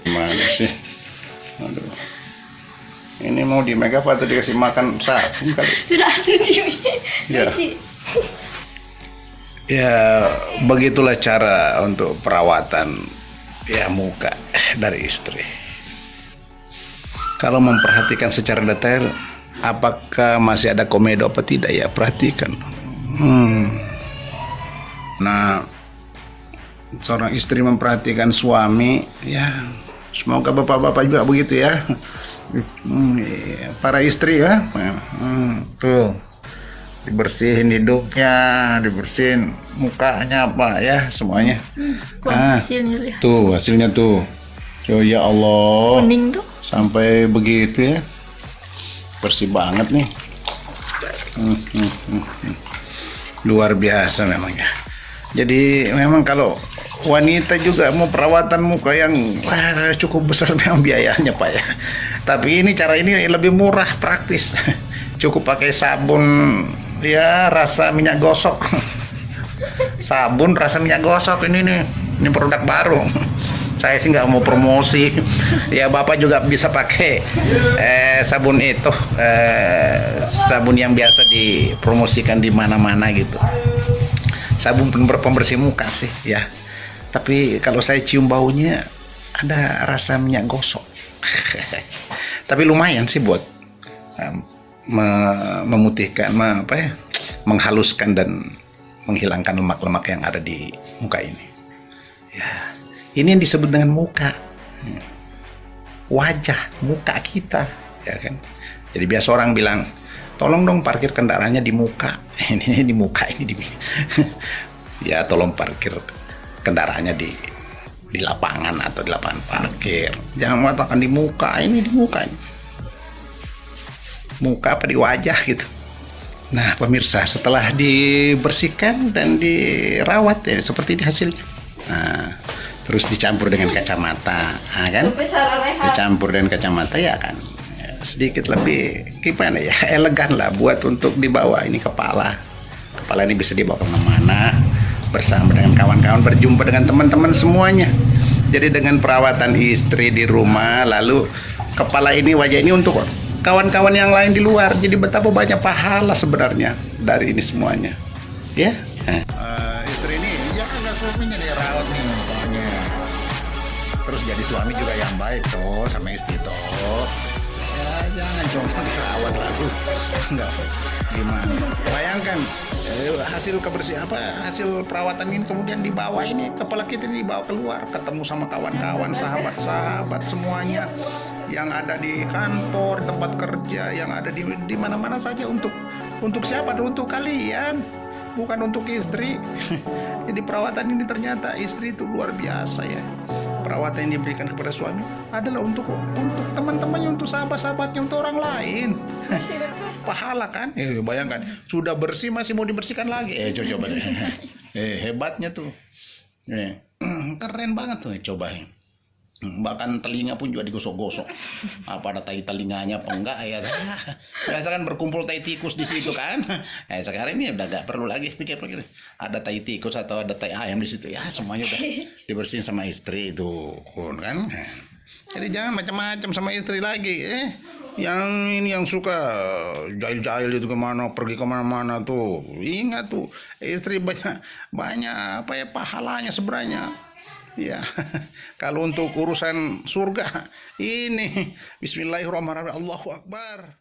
Gimana sih? Aduh. Ini mau di make up atau dikasih makan sabun kali? Sudah cuci. Ya. Cuci. Ya, begitulah cara untuk perawatan ya muka dari istri. Kalau memperhatikan secara detail, apakah masih ada komedo apa tidak ya, perhatikan. Nah, seorang istri memperhatikan suami, ya semoga bapak-bapak juga begitu ya. Para istri ya, tuh dibersihin hidungnya, dibersihin mukanya apa ya semuanya. Hasilnya lihat. Tuh hasilnya tuh. Oh ya Allah. Kuning tuh. Sampai begitu ya. Bersih banget nih. Luar biasa memang ya. Jadi memang kalau wanita juga mau perawatan muka yang cukup besar memang biayanya Pak ya. Tapi ini cara ini lebih murah, praktis. Cukup pakai sabun ya rasa minyak gosok. Sabun rasa minyak gosok ini nih. Ini produk baru. Saya sih nggak mau promosi. Ya Bapak juga bisa pakai sabun itu, sabun yang biasa dipromosikan di mana-mana gitu. Sabun pembersih muka sih ya. Tapi kalau saya cium baunya ada rasa minyak gosok. Tapi lumayan sih buat memutihkan, menghaluskan dan menghilangkan lemak-lemak yang ada di muka ini. Ya, ini yang disebut dengan muka, wajah muka kita, ya kan. Jadi biasa orang bilang, tolong dong parkir kendaraannya di muka. Ini di muka ini di. Ya tolong parkir kendaraannya di lapangan atau di lapangan parkir. Jangan mengatakan di muka, ini di muka ini. Muka apa di wajah gitu. Nah pemirsa, setelah dibersihkan dan dirawat ya seperti ini hasilnya. Nah, terus dicampur dengan kacamata, kan? Dicampur dengan kacamata ya kan sedikit lebih gimana ya, elegan lah buat untuk dibawa ini kepala. Kepala ini bisa dibawa kemana-mana bersama dengan kawan-kawan, berjumpa dengan teman-teman semuanya. Jadi dengan perawatan istri di rumah, lalu kepala ini, wajah ini untuk kawan-kawan yang lain di luar. Jadi betapa banyak pahala sebenarnya dari ini semuanya, ya. Istri ini jangan suaminya dirawat nih pokoknya. Terus jadi suami juga yang baik tuh sama istri tuh. Ya jangan cuma dirawat lalu enggak gimana. Bayangkan hasil kebersihan hasil perawatan ini kemudian dibawa ini, kepala kita ini dibawa keluar, ketemu sama kawan-kawan, sahabat-sahabat semuanya yang ada di kantor, tempat kerja, yang ada di mana-mana saja. Untuk siapa? Untuk kalian, bukan untuk istri. Jadi perawatan ini ternyata istri itu luar biasa ya. Perawatan yang diberikan kepada suami adalah untuk teman-temannya, untuk sahabat-sahabatnya, untuk orang lain. Pahala kan? Bayangkan, sudah bersih masih mau dibersihkan lagi. Coba deh. Hebatnya tuh. Keren banget tuh, coba. Bahkan telinga pun juga digosok-gosok. Apa ada tai telinganya apa enggak ya? Biasa kan berkumpul tai tikus di situ kan. Sekarang ini udah gak perlu lagi pikir-pikir ada tai tikus atau ada tai ayam di situ ya, semuanya udah dibersihin sama istri itu kan. Jadi jangan macam-macam sama istri lagi. Yang ini yang suka jahil-jahil itu pergi kemana-mana tuh. Ingat tuh, istri banyak apa ya pahalanya sebenarnya. Ya, kalau untuk urusan surga ini Bismillahirrahmanirrahim, Allahu Akbar.